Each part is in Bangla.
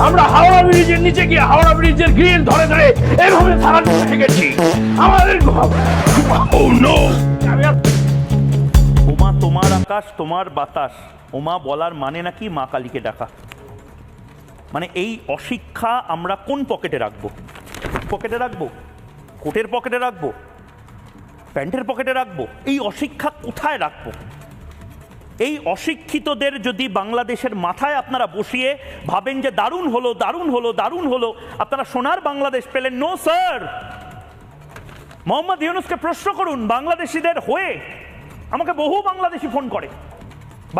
আমরা হাওড়া ব্রিজের নিচে গিয়ে হাওড়া ব্রিজের গ্রিল ধরে ধরে এভাবে সারা গেছি আমাদের ওমা তোমার আকাশ তোমার বাতাস, ওমা বলার মানে নাকি মা কালীকে ডাকা। মানে এই অশিক্ষা আমরা কোন পকেটে রাখবো? পকেটে রাখবো, কোটের পকেটে রাখবো, প্যান্টের পকেটে রাখবো? এই অশিক্ষা কোথায় রাখবো? এই অশিক্ষিতদের যদি বাংলাদেশের মাথায় আপনারা বসিয়ে ভাবেন যে দারুণ হলো দারুণ হলো দারুণ হলো, আপনারা সোনার বাংলাদেশ পেলেন। No sir. মোহাম্মদ ইউনূসকে প্রশ্ন করুন বাংলাদেশিদের হয়ে। আমাকে বহু বাংলাদেশি ফোন করে,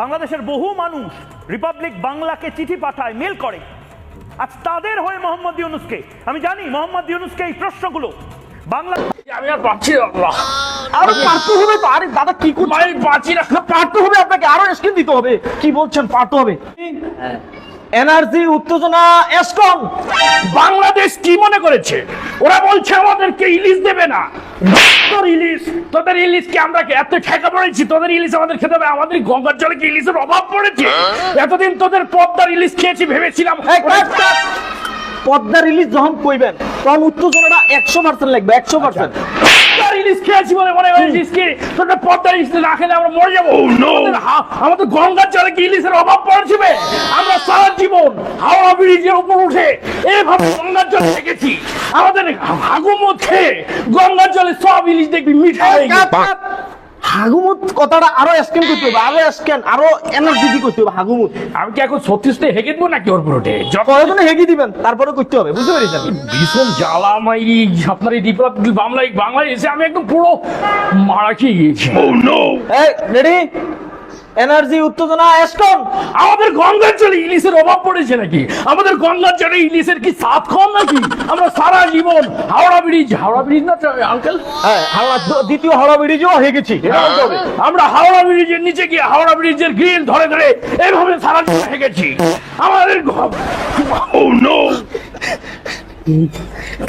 বাংলাদেশের বহু মানুষ রিপাবলিক বাংলাকে চিঠি পাঠায়, মেল করে। আজ তাদের হয়ে মোহাম্মদ ইউনূসকে, আমি জানি মোহাম্মদ ইউনূসকে এই প্রশ্নগুলো বাংলা আমি আর পাচ্ছি না। আরো পারতে হবে তো। আরে দাদা কি করছেন? আমি পাচ্ছি না। পারতে হবে, আপনাকে আরো স্কিন দিতে হবে। কি বলছেন পারতে হবে? এনার্জি উত্তেজনা এসকন বাংলাদেশ কি মনে করেছে? ওরা বলছে আমাদেরকে ইলিশ দেবে না। তোর ইলিশ, তোদের ইলিশকে আমরা এত ঠেকা পড়েছি, তোদের ইলিশ আমাদের খেতে হবে। আমাদের গঙ্গার জলে কি ইলিশের অভাব পড়েছে? এতদিন তোদের পদ্মার ইলিশ খেয়েছি ভেবেছিলাম। পদ্মা রিলিজ যখন কইবেন তখন উত্তেজনাটা 100% লাগবে, 100%। পদ্মার ইলিশ খেয়েছি বলে মনে হয়েছিস কি তোদের পদ্মার ইলিশ না খেলে আমরা মরে যাবো? আমাদের গঙ্গার জলে কি ইলিশের অভাব পড়েছে? আমরা সারা জীবন হাওড়া ব্রিজের উপর উঠে এইভাবে গঙ্গার জল দেখেছি। আমাদের হাগুমত খেয়ে গঙ্গার জলে সব ইলিশ দেখবি মিঠা হয়ে গেছে। হাগুমুত কথাটা আরো স্ক্যান করতে হবে, আরো স্ক্যান, আরো এনার্জি করতে হবে। হাগুমুত আমি কি এখন 36 হেগে দেবো নাকি ওর পুরোটে? কয়েকজনে হেগে দিবেন, তারপরে করতে হবে, বুঝতে পেরেছেন? ভীষণ জ্বালা আমার এই আপনার এই রিপাবলিক বাংলায় এসে আমি একদম পুরো মারা খেয়ে গিয়েছি। এই রেডি, এনার্জি উত্তেজনা এসকন। আমাদের গঙ্গার জলে ইলিশের অভাব পড়েছে নাকি? আমাদের গঙ্গার জলে ইলিশের কি স্বাদ কম নাকি? আমরা সারা জীবন হাওড়া ব্রিজ না আঙ্কেল, হ্যাঁ হাওড়া, দ্বিতীয় হাওড়া ব্রিজও হয়ে গেছি। আমরা হাওড়া ব্রিজের নিচে গিয়ে হাওড়া ব্রিজের গ্রিল ধরে ধরে এভাবে সারা গেছি আমাদের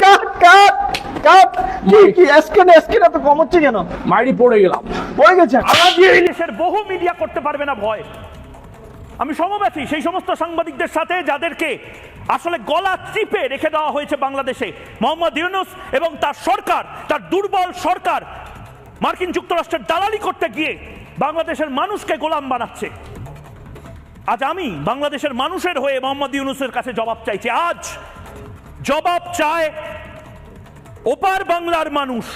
কাট কাট কাট। কি এসকন এসকন এত কম হচ্ছে কেন? মাইরি পড়ে গেলাম। পড়ে গেছে। আমাদের দেশের বহু মিডিয়া করতে পারবে না ভয়। আমি সমব্যথী সেই সমস্ত সাংবাদিকদের সাথে যাদেরকে আসলে গলা চিপে রেখে দেওয়া হয়েছে বাংলাদেশে। মোহাম্মদ ইউনূস এবং তার সরকার, তার দুর্বল সরকার মার্কিন যুক্তরাষ্ট্রের দালালি করতে গিয়ে বাংলাদেশের মানুষকে গোলাম বানাচ্ছে। আজ আমি বাংলাদেশের মানুষের হয়ে মোহাম্মদ ইউনূসের কাছে জবাব চাইছি। আজ জবাব চায় ওপার বাংলার মানুষ।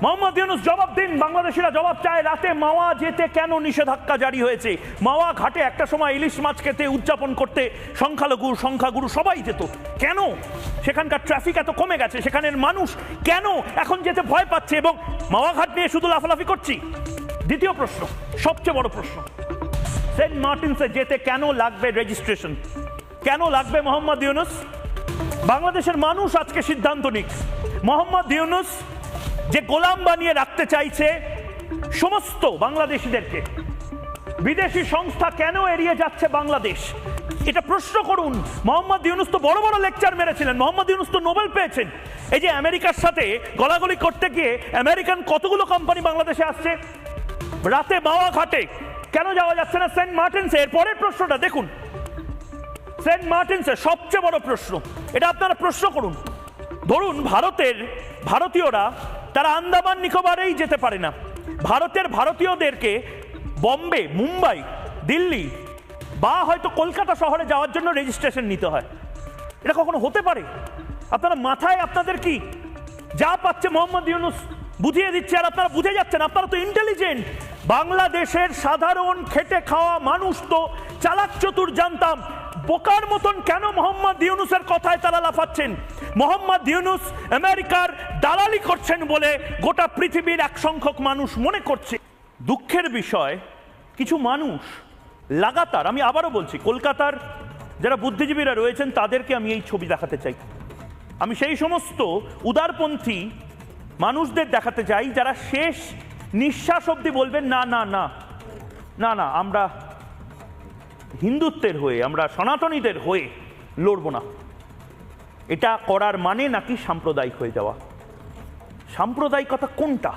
মোহাম্মদ ইউনূস জবাব দিন। বাংলাদেশিরা জবাব চায় রাতে মাওয়া যেতে কেন নিষেধাজ্ঞা জারি হয়েছে? মাওয়া ঘাটে একটা সময় ইলিশ মাছ খেতে উদযাপন করতে সংখ্যালঘু সংখ্যাগুরু সবাই যেত, কেন সেখানকার ট্রাফিক এত কমে গেছে? সেখানের মানুষ কেন এখন যেতে ভয় পাচ্ছে? এবং মাওয়া ঘাট নিয়ে শুধু লাফালাফি করছি। দ্বিতীয় প্রশ্ন, সবচেয়ে বড় প্রশ্ন, সেন্ট মার্টিনসে যেতে কেন লাগবে রেজিস্ট্রেশন? কেন লাগবে? মোহাম্মদ ইউনূস, বাংলাদেশের মানুষ আজকে সিদ্ধান্ত নিক। মোহাম্মদ ইউনূস যে গোলাম বানিয়ে রাখতে চাইছে সমস্ত বাংলাদেশিদেরকে, বিদেশি সংস্থা কেন এড়িয়ে যাচ্ছে বাংলাদেশ? এটা প্রশ্ন করুন। মোহাম্মদ ইউনূস তো বড় বড় লেকচার মেরেছিলেন। মোহাম্মদ ইউনূস তো নোবেল পেয়েছেন। এই যে আমেরিকার সাথে গলাগলি করতে গিয়ে আমেরিকান কতগুলো কোম্পানি বাংলাদেশে আসছে, রাতে মাওয়া ঘাটে কেন যাওয়া যাচ্ছে না সেন্ট মার্টিনসে? এর পরের প্রশ্নটা দেখুন, সেন্ট মার্টিনসে সবচেয়ে বড় প্রশ্ন, এটা আপনারা প্রশ্ন করুন। ধরুন ভারতীয়রা তারা আন্দামান নিকোবরেই যেতে পারে না। ভারতীয়দেরকে বম্বে, মুম্বাই, দিল্লি বা হয়তো কলকাতা শহরে যাওয়ার জন্য রেজিস্ট্রেশন নিতে হয়। এটা কখনো হতে পারে? আপনারা মাথায় আপনাদের কি যা পাচ্ছে মোহাম্মদ ইউনূস বুঝিয়ে দিচ্ছে আর আপনারা বুঝে যাচ্ছেন? আপনারা তো ইন্টেলিজেন্ট। বাংলাদেশের সাধারণ খেটে খাওয়া মানুষ তো চালাক চতুর জানতাম। বোকার মতন কেন মোহাম্মদ ইউনূসের কথায় তারা লাফাচ্ছেন? মোহাম্মদ ইউনূস আমেরিকার দালালি করছেন বলে গোটা পৃথিবীর এক সংখ্যক মানুষ মনে করছে। দুঃখের বিষয়, কিছু মানুষ লাগাতার, আমি আবারও বলছি, কলকাতার যারা বুদ্ধিজীবীরা রয়েছেন তাদেরকে আমি এই ছবি দেখাতে চাই। আমি সেই সমস্ত উদারপন্থী মানুষদের দেখাতে চাই যারা শেষ নিঃশ্বাস অবধি বলবেন না না না না না, আমরা হিন্দুত্বের হয়ে, আমরা সনাতনীদের হয়ে লড়ব না। এটা করার মানে নাকি সাম্প্রদায়িক হয়ে যাওয়া? সাম্প্রদায়িকতা কোনটা?